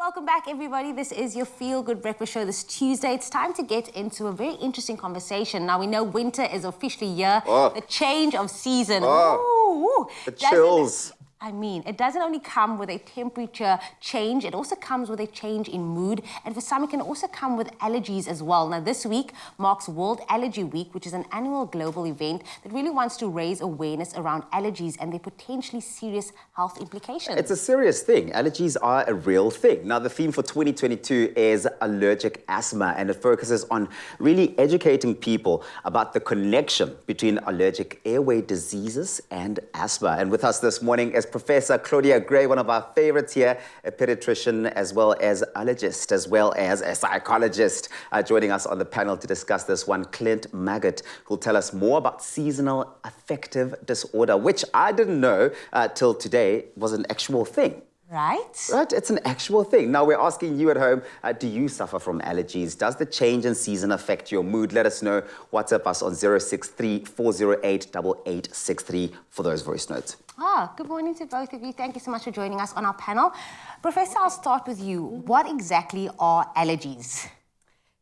welcome back, everybody. This is your Feel Good Breakfast Show this Tuesday. It's time to get into a very interesting conversation. Now, we know winter is officially here. The change of season. The chills. I mean, it doesn't only come with a temperature change, it also comes with a change in mood. And for some, it can also come with allergies as well. Now, this week marks World Allergy Week, which is an annual global event that really wants to raise awareness around allergies and their potentially serious health implications. It's a serious thing. Allergies are a real thing. Now, the theme for 2022 is allergic asthma, and it focuses on really educating people about the connection between allergic airway diseases and asthma. And with us this morning is Professor Claudia Gray, one of our favorites here, a pediatrician as well as allergist, as well as a psychologist. Joining us on the panel to discuss this one, Clint Maggot, who'll tell us more about seasonal affective disorder, which I didn't know till today was an actual thing. Right? Right, it's an actual thing. Now, we're asking you at home, do you suffer from allergies? Does the change in season affect your mood? Let us know. WhatsApp us on 063-408-8863 for those voice notes. Good morning to both of you. Thank you so much for joining us on our panel. Professor, I'll start with you. What exactly are allergies?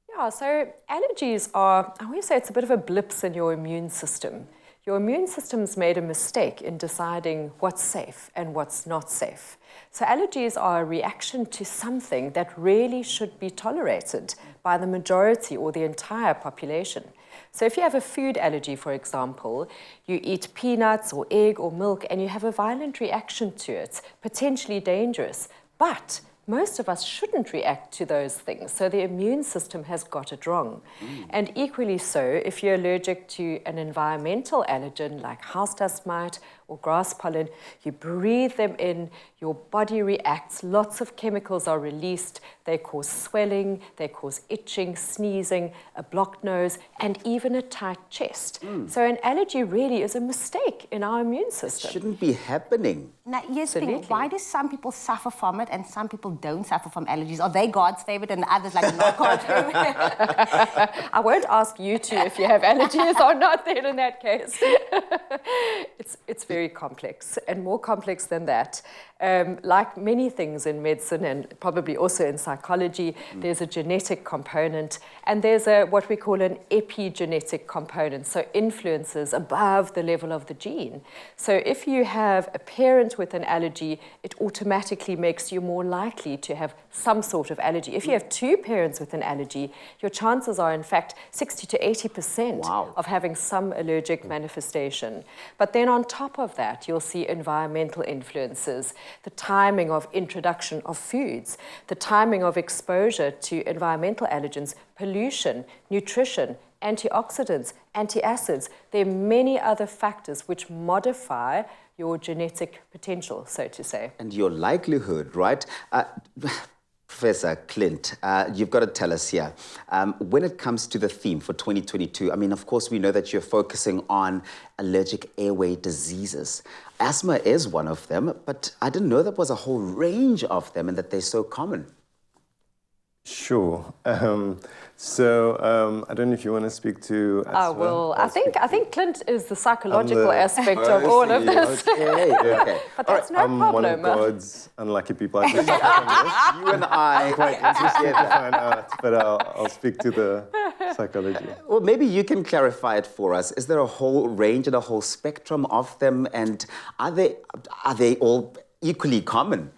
Yeah, so allergies are, I always say it's a bit of a blips in your immune system. Your immune system's made a mistake in deciding what's safe and what's not safe. So allergies are a reaction to something that really should be tolerated by the majority or the entire population. So if you have a food allergy, for example, you eat peanuts or egg or milk and you have a violent reaction to it, potentially dangerous, but most of us shouldn't react to those things, so the immune system has got it wrong. And equally so, if you're allergic to an environmental allergen like house dust mite or grass pollen, you breathe them in, your body reacts, lots of chemicals are released, they cause swelling, they cause itching, sneezing, a blocked nose, and even a tight chest. So an allergy really is a mistake in our immune system. It shouldn't be happening. Now, here's the thing. Why do some people suffer from it and some people don't suffer from allergies? Are they God's favorite and the others like not God's favorite? I won't ask you two if you have allergies or not then in that case. It's very complex, and more complex than that. Like many things in medicine and probably also in psychology, there's a genetic component and there's what we call an epigenetic component, so influences above the level of the gene. So if you have a parent with an allergy, it automatically makes you more likely to have some sort of allergy. If you have two parents with an allergy, your chances are in fact 60 to 80% of having some allergic manifestation. But then on top of that, you'll see environmental influences, the timing of introduction of foods, the timing of exposure to environmental allergens, pollution, nutrition, antioxidants, antacids. There are many other factors which modify your genetic potential, so to say. And your likelihood, right? Professor Clint, you've got to tell us here, when it comes to the theme for 2022, I mean, of course, we know that you're focusing on allergic airway diseases. Asthma is one of them, but I didn't know there was a whole range of them and that they're so common. Sure. So I don't know if you want to speak to asthma. Well, I think Clint is the psychological aspect of all of this. Okay. But that's no problem. I'm one of God's unlucky people. I just you and I I'm quite interested to find out, but I'll speak to the psychology. Well, maybe you can clarify it for us. Is there a whole range and a whole spectrum of them, and are they all equally common?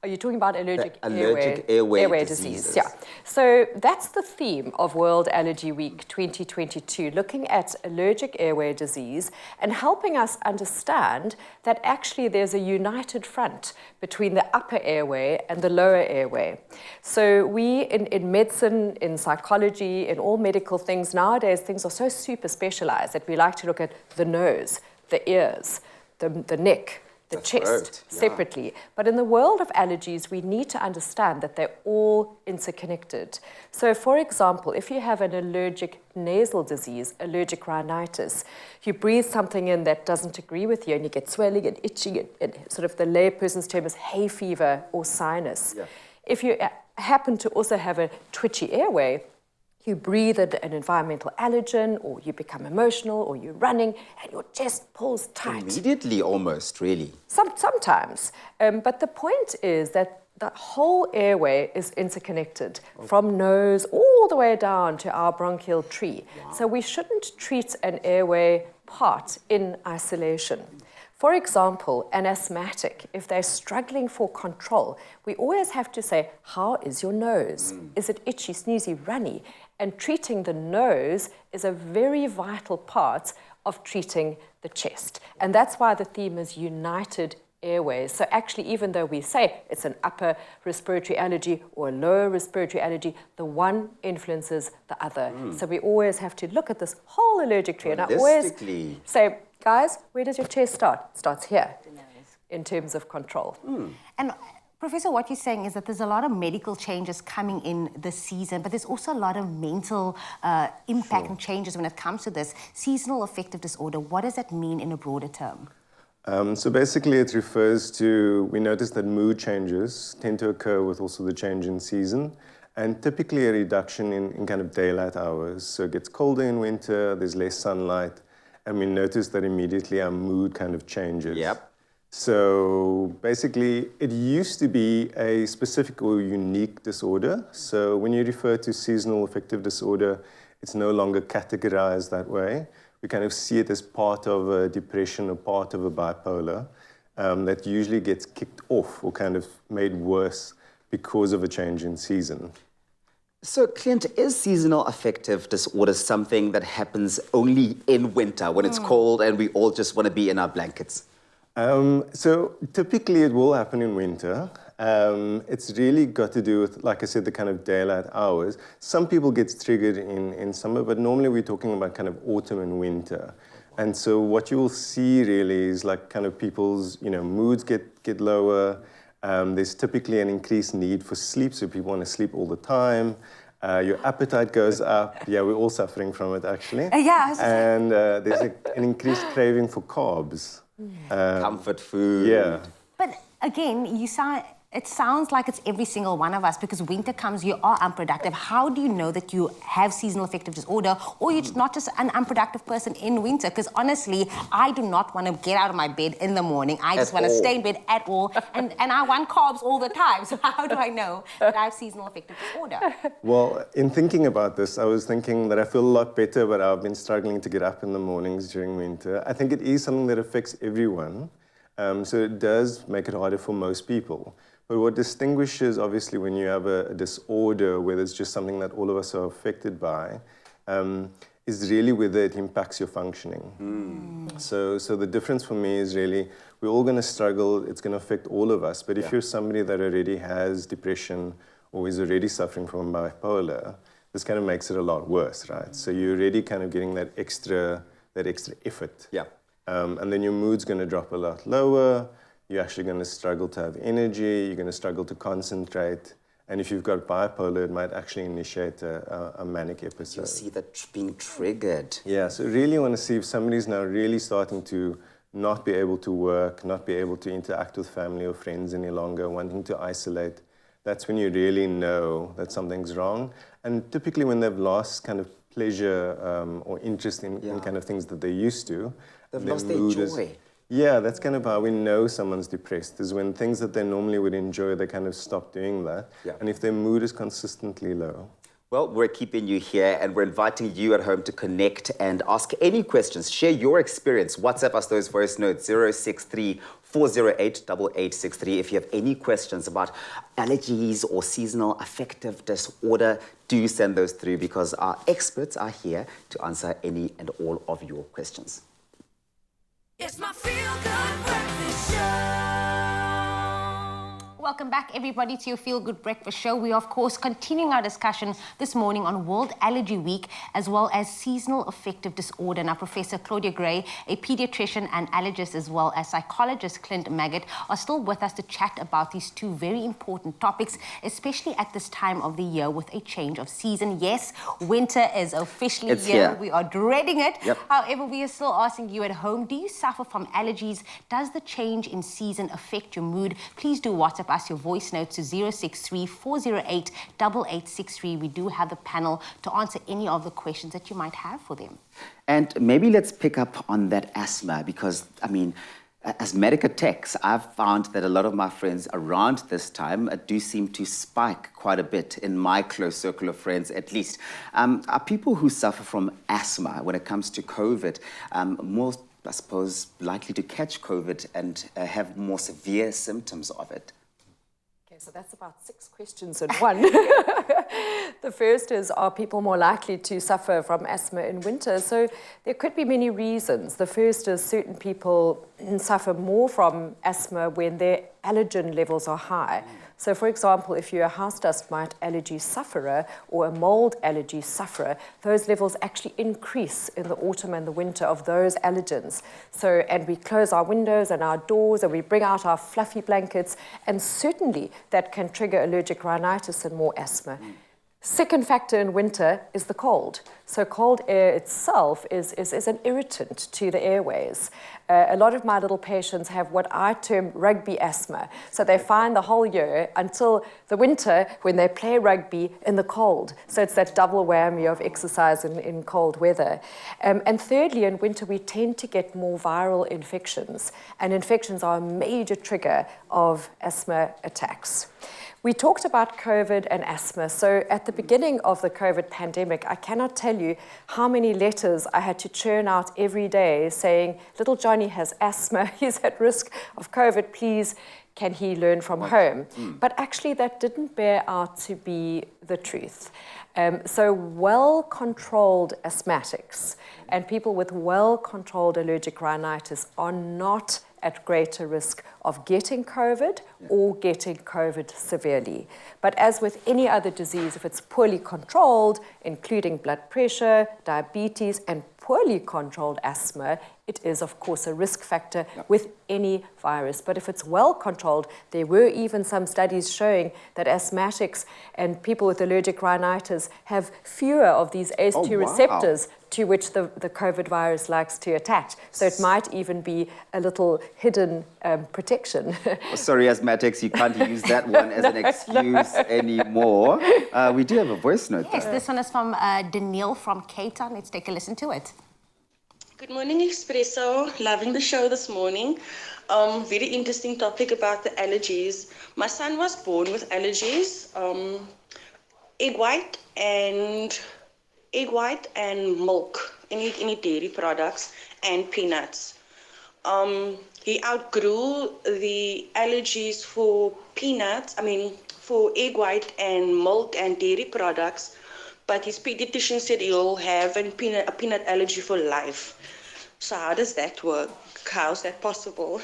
Are you talking about allergic airway disease? Yeah. So that's the theme of World Allergy Week 2022, looking at allergic airway disease and helping us understand that actually there's a united front between the upper airway and the lower airway. So we, in medicine, in psychology, in all medical things, nowadays things are so super specialized that we like to look at the nose, the ears, the neck, the chest separately. But in the world of allergies, we need to understand that they're all interconnected. So for example, if you have an allergic nasal disease, allergic rhinitis, you breathe something in that doesn't agree with you and you get swelling and itching and sort of the layperson's term is hay fever or sinus. If you happen to also have a twitchy airway, you breathe an environmental allergen, or you become emotional, or you're running, and your chest pulls tight. Immediately, almost, really. Sometimes. But the point is that the whole airway is interconnected from nose all the way down to our bronchial tree. Wow. So we shouldn't treat an airway part in isolation. For example, an asthmatic, if they're struggling for control, we always have to say, how is your nose? Is it itchy, sneezy, runny? And treating the nose is a very vital part of treating the chest. And that's why the theme is united airways. So actually, even though we say it's an upper respiratory allergy or a lower respiratory allergy, the one influences the other. So we always have to look at this whole allergic tree. And I always say, guys, where does your chest start? It starts here in terms of control. And Professor, what you're saying is that there's a lot of medical changes coming in this season, but there's also a lot of mental impact and changes when it comes to this. Seasonal affective disorder, what does that mean in a broader term? So basically it refers to, we notice that mood changes tend to occur with also the change in season, and typically a reduction in kind of daylight hours. So it gets colder in winter, there's less sunlight, and we notice that immediately our mood kind of changes. So basically, it used to be a specific or unique disorder. So when you refer to seasonal affective disorder, it's no longer categorized that way. We kind of see it as part of a depression or part of a bipolar that usually gets kicked off or kind of made worse because of a change in season. So, Clint, is seasonal affective disorder something that happens only in winter when it's cold and we all just want to be in our blankets? So typically it will happen in winter. It's really got to do with, like I said, the kind of daylight hours. Some people get triggered in summer, but normally we're talking about kind of autumn and winter. And so what you will see really is like kind of people's, moods get lower. There's typically an increased need for sleep, so people want to sleep all the time. Your appetite goes up. Yeah, we're all suffering from it, actually. And there's an increased craving for carbs. Comfort food. Yeah. But again, it sounds like it's every single one of us, because winter comes, you are unproductive. How do you know that you have seasonal affective disorder, or you're not just an unproductive person in winter? Because honestly, I do not want to get out of my bed in the morning. I just want to stay in bed at all, and I want carbs all the time. So how do I know that I have seasonal affective disorder? Well, in thinking about this, I was thinking that I feel a lot better, but I've been struggling to get up in the mornings during winter. I think it is something that affects everyone, so it does make it harder for most people. But what distinguishes, obviously, when you have a disorder, whether it's just something that all of us are affected by, is really whether it impacts your functioning. So the difference for me is really, we're all going to struggle, it's going to affect all of us. But if you're somebody that already has depression or is already suffering from bipolar, this kind of makes it a lot worse, right? So you're already kind of getting that extra effort. And then your mood's going to drop a lot lower. You're actually going to struggle to have energy, you're going to struggle to concentrate, and if you've got bipolar, it might actually initiate a manic episode. You see that being triggered. Yeah, so really you want to see if somebody's now really starting to not be able to work, not be able to interact with family or friends any longer, wanting to isolate. That's when you really know that something's wrong. And typically when they've lost kind of pleasure or interest in kind of things that they used to, they've lost their joy. Yeah, that's kind of how we know someone's depressed, is when things that they normally would enjoy, they kind of stop doing that. And if their mood is consistently low. Well, we're keeping you here, and we're inviting you at home to connect and ask any questions. Share your experience. WhatsApp us those voice notes, 063 408 8863. If you have any questions about allergies or seasonal affective disorder, do send those through, because our experts are here to answer any and all of your questions. It's my feel-good breakfast show. Welcome back, everybody, to your Feel Good Breakfast Show. We are, of course, continuing our discussion this morning on World Allergy Week, as well as seasonal affective disorder. Now, Professor Claudia Gray, a pediatrician and allergist, as well as psychologist Clint Maggot, are still with us to chat about these two very important topics, especially at this time of the year with a change of season. Yes, winter is officially here. We are dreading it. However, we are still asking you at home, do you suffer from allergies? Does the change in season affect your mood? Please do WhatsApp us your voice notes to 063 408 8863. We do have the panel to answer any of the questions that you might have for them. And maybe let's pick up on that asthma, because, I mean, Asthmatic attacks, I've found that a lot of my friends around this time do seem to spike quite a bit in my close circle of friends, at least. Are people who suffer from asthma when it comes to COVID more, I suppose, likely to catch COVID and have more severe symptoms of it? Okay, so that's about 6 questions in one. The first is, are people more likely to suffer from asthma in winter? So there could be many reasons. The first is certain people suffer more from asthma when their allergen levels are high. So for example, if you're a house dust mite allergy sufferer or a mold allergy sufferer, those levels actually increase in the autumn and the winter of those allergens. So, and we close our windows and our doors and we bring out our fluffy blankets, and certainly that can trigger allergic rhinitis and more asthma. Second factor in winter is the cold. So cold air itself is an irritant to the airways. A lot of my little patients have what I term rugby asthma. So they find the whole year until the winter when they play rugby in the cold. So it's that double whammy of exercise in cold weather. And thirdly, in winter, we tend to get more viral infections. And infections are a major trigger of asthma attacks. We talked about COVID and asthma. So at the beginning of the COVID pandemic, I cannot tell you how many letters I had to churn out every day saying, little Johnny has asthma, he's at risk of COVID, please, can he learn from home? But actually that didn't bear out to be the truth. So well-controlled asthmatics and people with well-controlled allergic rhinitis are not at greater risk of getting COVID or getting COVID severely. But as with any other disease, if it's poorly controlled, including blood pressure, diabetes, and poorly controlled asthma, it is, of course, a risk factor with any virus. But if it's well controlled, there were even some studies showing that asthmatics and people with allergic rhinitis have fewer of these ACE2 receptors to which the COVID virus likes to attach. So it might even be a little hidden protection. Sorry, asthmatics, you can't use that one as an excuse anymore. We do have a voice note. Yes, this one is from Danielle from Cape Town. Let's take a listen to it. Good morning, Expresso. Loving the show this morning. Very interesting topic about the allergies. My son was born with allergies, egg white and milk, any dairy products, and peanuts. He outgrew the allergies for for egg white and milk and dairy products, but his pediatrician said he'll have a peanut allergy for life. So how does that work? How's that possible?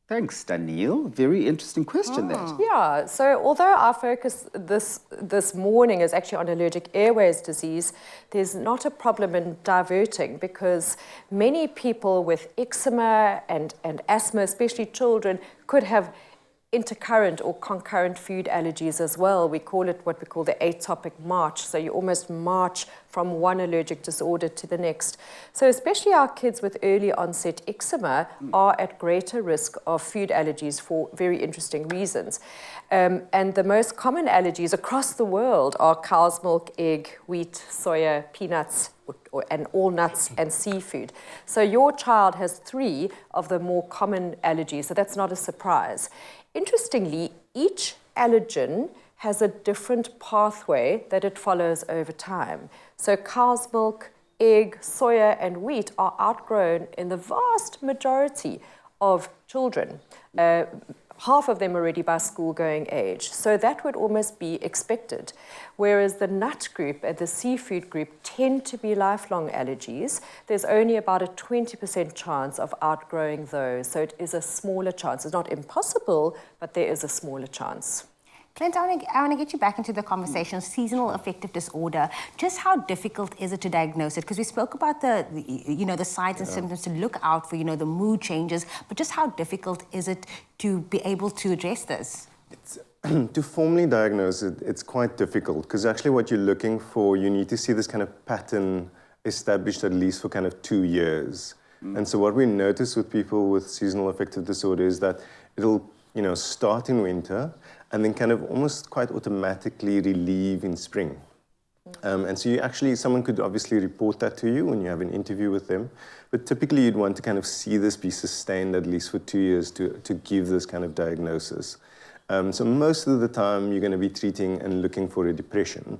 Thanks, Danielle. Very interesting question there. Yeah, so although our focus this morning is actually on allergic airways disease, there's not a problem in diverting because many people with eczema and asthma, especially children, could have intercurrent or concurrent food allergies as well. We call it what we call the atopic march. So you almost march from one allergic disorder to the next. So especially our kids with early onset eczema are at greater risk of food allergies for very interesting reasons. And the most common allergies across the world are cow's milk, egg, wheat, soya, peanuts, and all nuts and seafood. So your child has 3 of the more common allergies, so that's not a surprise. Interestingly, each allergen has a different pathway that it follows over time. So cow's milk, egg, soya, and wheat are outgrown in the vast majority of children. Half of them already by school-going age. So that would almost be expected. Whereas the nut group and the seafood group tend to be lifelong allergies. There's only about a 20% chance of outgrowing those. So it is a smaller chance. It's not impossible, but there is a smaller chance. Clint, I want to get you back into the conversation, seasonal affective disorder. Just how difficult is it to diagnose it? Because we spoke about the signs and symptoms to look out for, the mood changes, but just how difficult is it to be able to address this? To formally diagnose it, it's quite difficult because actually what you're looking for, you need to see this kind of pattern established at least for kind of 2 years. And so what we notice with people with seasonal affective disorder is that it'll start in winter and then kind of almost quite automatically relieve in spring. And so someone could obviously report that to you when you have an interview with them. But typically you'd want to kind of see this be sustained at least for 2 years to give this kind of diagnosis. So most of the time you're going to be treating and looking for a depression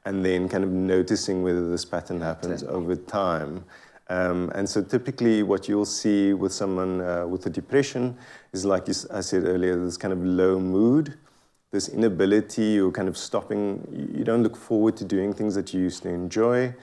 and then kind of noticing whether this pattern happens over time. And so typically what you'll see with someone with a depression is, like I said earlier, this kind of low mood, this inability or kind of stopping. You don't look forward to doing things that you used to enjoy.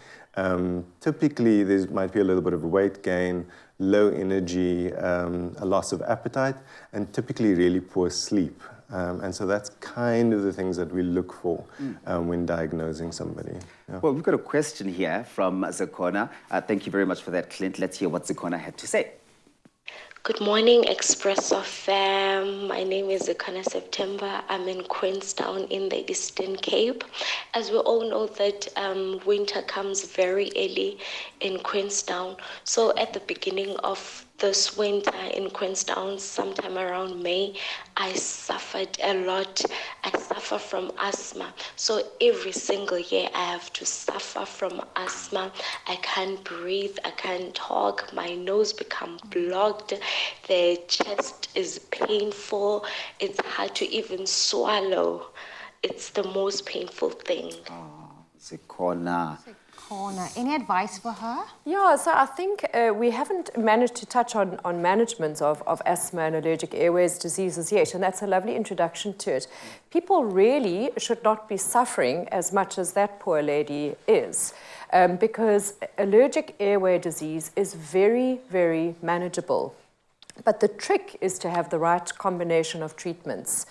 Typically there might be a little bit of weight gain, low energy, a loss of appetite, and typically really poor sleep. And so that's kind of the things that we look for when diagnosing somebody. Yeah. Well, we've got a question here from Zakona. Thank you very much for that, Clint. Let's hear what Zakona had to say. Good morning, Expresso fam. My name is Zakana September. I'm in Queenstown in the Eastern Cape. As we all know that winter comes very early in Queenstown. So at the beginning of this winter in Queenstown, sometime around May, I suffered a lot. I suffer from asthma. So every single year I have to suffer from asthma. I can't breathe, I can't talk, my nose becomes blocked, the chest is painful, it's hard to even swallow. It's the most painful thing. Oh, Zakona. Corner. Any advice for her? Yeah, so I think we haven't managed to touch on management of asthma and allergic airways diseases yet, and that's a lovely introduction to it. People really should not be suffering as much as that poor lady is, because allergic airway disease is very, very manageable. But the trick is to have the right combination of treatments.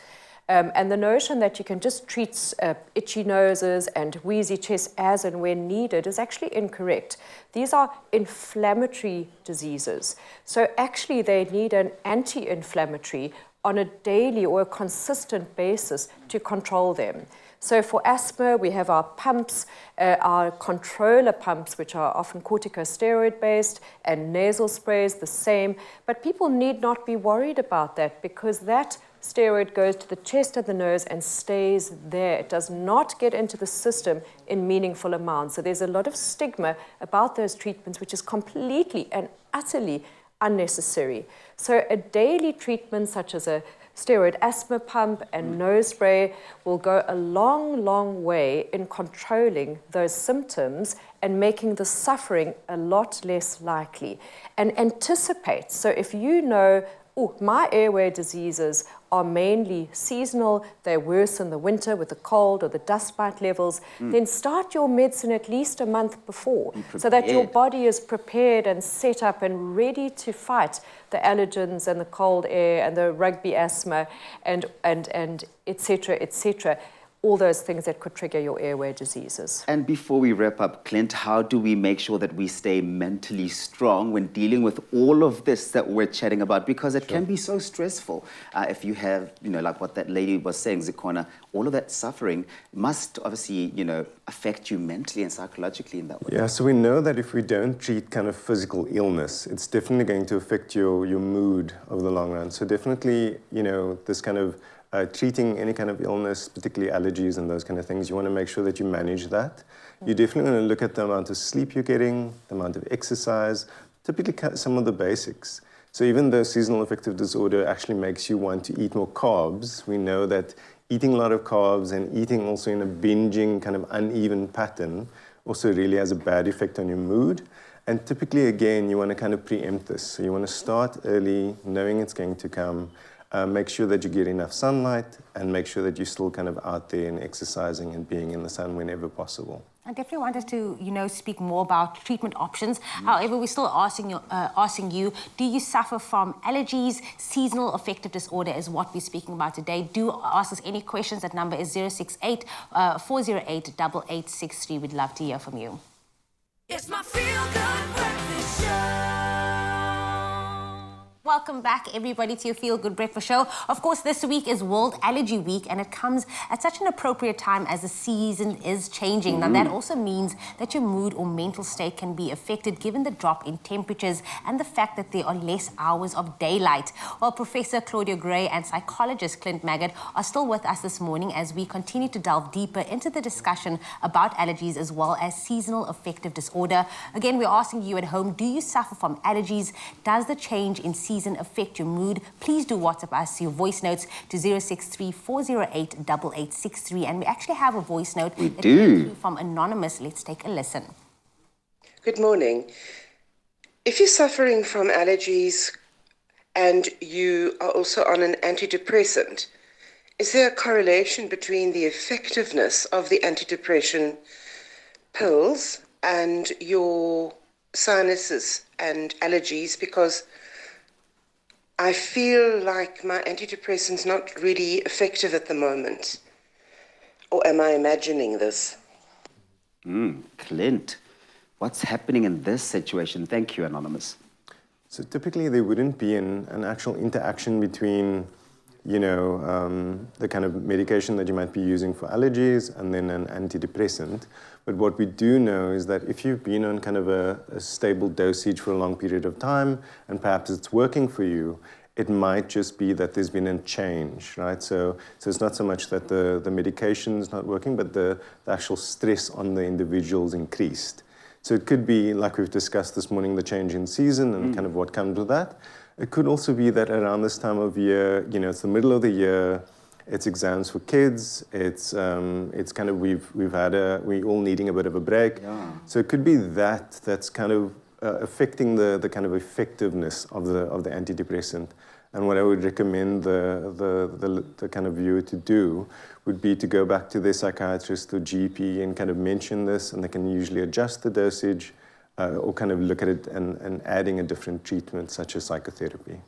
And the notion that you can just treat itchy noses and wheezy chest as and when needed is actually incorrect. These are inflammatory diseases. So actually they need an anti-inflammatory on a daily or a consistent basis to control them. So for asthma, we have our pumps, our controller pumps, which are often corticosteroid-based, and nasal sprays, the same. But people need not be worried about that, because that steroid goes to the chest of the nose and stays there. It does not get into the system in meaningful amounts. So there's a lot of stigma about those treatments, which is completely and utterly unnecessary. So a daily treatment such as a steroid asthma pump and nose spray will go a long, long way in controlling those symptoms and making the suffering a lot less likely. And anticipate. So if you know, oh, my airway diseases are mainly seasonal, they're worse in the winter with the cold or the dust mite levels, then start your medicine at least a month before, so that your body is prepared and set up and ready to fight the allergens and the cold air and the rugby asthma and et cetera, all those things that could trigger your airway diseases. And before we wrap up, Clint, how do we make sure that we stay mentally strong when dealing with all of this that we're chatting about? Because it can be so stressful. If you have, like what that lady was saying, Zakona, all of that suffering must obviously, affect you mentally and psychologically in that way. Yeah, so we know that if we don't treat kind of physical illness, it's definitely going to affect your mood over the long run. So definitely, this kind of treating any kind of illness, particularly allergies and those kind of things, you want to make sure that you manage that. You definitely want to look at the amount of sleep you're getting, the amount of exercise, typically some of the basics. So even though seasonal affective disorder actually makes you want to eat more carbs, we know that eating a lot of carbs and eating also in a binging kind of uneven pattern also really has a bad effect on your mood. And typically, again, you want to kind of preempt this. So you want to start early, knowing it's going to come. Make sure that you get enough sunlight, and make sure that you're still kind of out there and exercising and being in the sun whenever possible. I definitely want us to, speak more about treatment options. However, we're still asking you, do you suffer from allergies? Seasonal affective disorder is what we're speaking about today. Do ask us any questions. That number is 068 408 8863. We'd love to hear from you. It's my feel-good breakfast show. welcome back everybody to your Feel Good Breakfast Show. Of course, this week is World Allergy Week, and it comes at such an appropriate time as the season is changing. Now, that also means that your mood or mental state can be affected given the drop in temperatures and the fact that there are less hours of daylight. Well, Professor Claudia Gray and psychologist Clint Maggott are still with us this morning as we continue to delve deeper into the discussion about allergies as well as seasonal affective disorder. Again, we're asking you at home, do you suffer from allergies? Does the change in season affect your mood? Please do WhatsApp us your voice notes to 063-408-8863. And we actually have a voice note from Anonymous. Let's take a listen. Good morning. If you're suffering from allergies and you are also on an antidepressant, is there a correlation between the effectiveness of the antidepressant pills and your sinuses and allergies? Because I feel like my antidepressant's not really effective at the moment. Or am I imagining this? Clint, what's happening in this situation? Thank you, Anonymous. So typically there wouldn't be an actual interaction between, the kind of medication that you might be using for allergies and then an antidepressant. But what we do know is that if you've been on kind of a stable dosage for a long period of time and perhaps it's working for you, it might just be that there's been a change, right? So it's not so much that the medication is not working, but the actual stress on the individual's increased. So it could be, like we've discussed this morning, the change in season and kind of what comes with that. It could also be that around this time of year, it's the middle of the year, it's exams for kids, it's kind of, we all needing a bit of a break. Yeah. So it could be that's kind of affecting the kind of effectiveness of the antidepressant. And what I would recommend the kind of viewer to do would be to go back to their psychiatrist or GP and kind of mention this, and they can usually adjust the dosage or kind of look at it and adding a different treatment such as psychotherapy.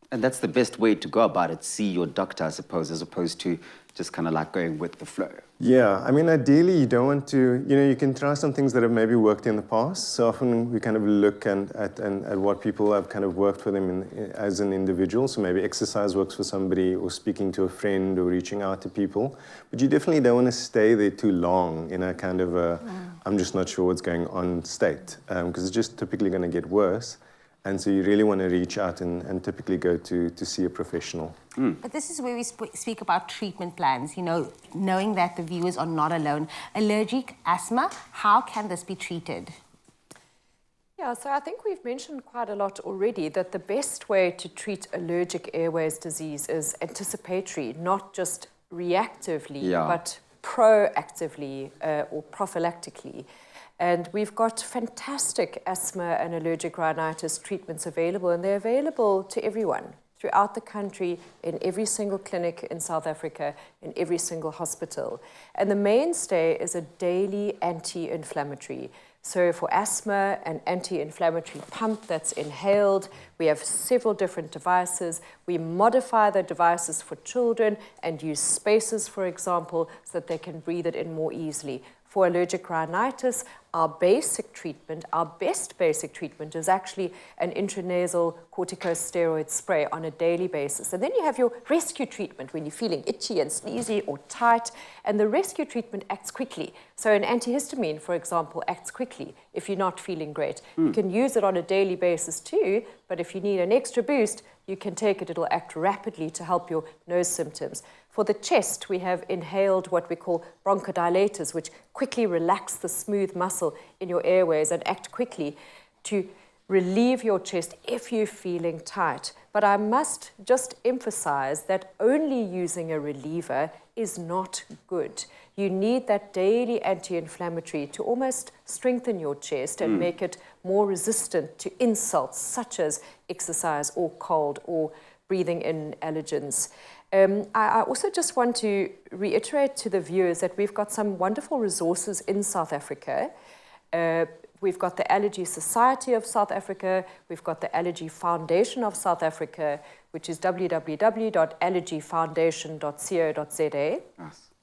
And that's the best way to go about it, see your doctor, I suppose, as opposed to just kind of like going with the flow. Yeah, I mean, ideally, you don't want to, you can try some things that have maybe worked in the past. So often we kind of look at what people have kind of worked for them as an individual. So maybe exercise works for somebody, or speaking to a friend, or reaching out to people. But you definitely don't want to stay there too long in a kind of I'm just not sure what's going on state, because it's just typically going to get worse. And so you really want to reach out and typically go to see a professional. But this is where we speak about treatment plans, knowing that the viewers are not alone. Allergic asthma, how can this be treated? Yeah, so I think we've mentioned quite a lot already that the best way to treat allergic airways disease is anticipatory, not just reactively, but proactively or prophylactically. And we've got fantastic asthma and allergic rhinitis treatments available, and they're available to everyone throughout the country, in every single clinic in South Africa, in every single hospital. And the mainstay is a daily anti-inflammatory. So for asthma, an anti-inflammatory pump that's inhaled. We have several different devices. We modify the devices for children and use spacers, for example, so that they can breathe it in more easily. For allergic rhinitis, our basic treatment, our best basic treatment is actually an intranasal corticosteroid spray on a daily basis. And then you have your rescue treatment when you're feeling itchy and sneezy or tight, and the rescue treatment acts quickly. So an antihistamine, for example, acts quickly if you're not feeling great. You can use it on a daily basis too, but if you need an extra boost, you can take it. It'll act rapidly to help your nose symptoms. For the chest, we have inhaled what we call bronchodilators, which quickly relax the smooth muscle in your airways and act quickly to relieve your chest if you're feeling tight. But I must just emphasize that only using a reliever is not good. You need that daily anti-inflammatory to almost strengthen your chest and make it more resistant to insults such as exercise or cold or breathing in allergens. I also just want to reiterate to the viewers that we've got some wonderful resources in South Africa. We've got the Allergy Society of South Africa. We've got the Allergy Foundation of South Africa, which is www.allergyfoundation.co.za.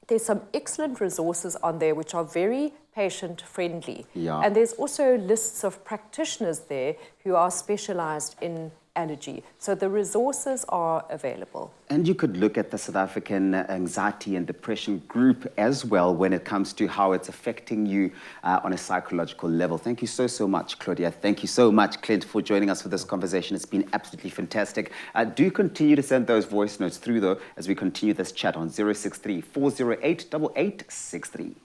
there's some excellent resources on there which are very patient friendly. Yeah. And there's also lists of practitioners there who are specialized in allergy. So the resources are available. And you could look at the South African Anxiety and Depression Group as well when it comes to how it's affecting you on a psychological level. Thank you so much, Claudia. Thank you so much, Clint, for joining us for this conversation. It's been absolutely fantastic. Do continue to send those voice notes through, though, as we continue this chat on 063 408 8863.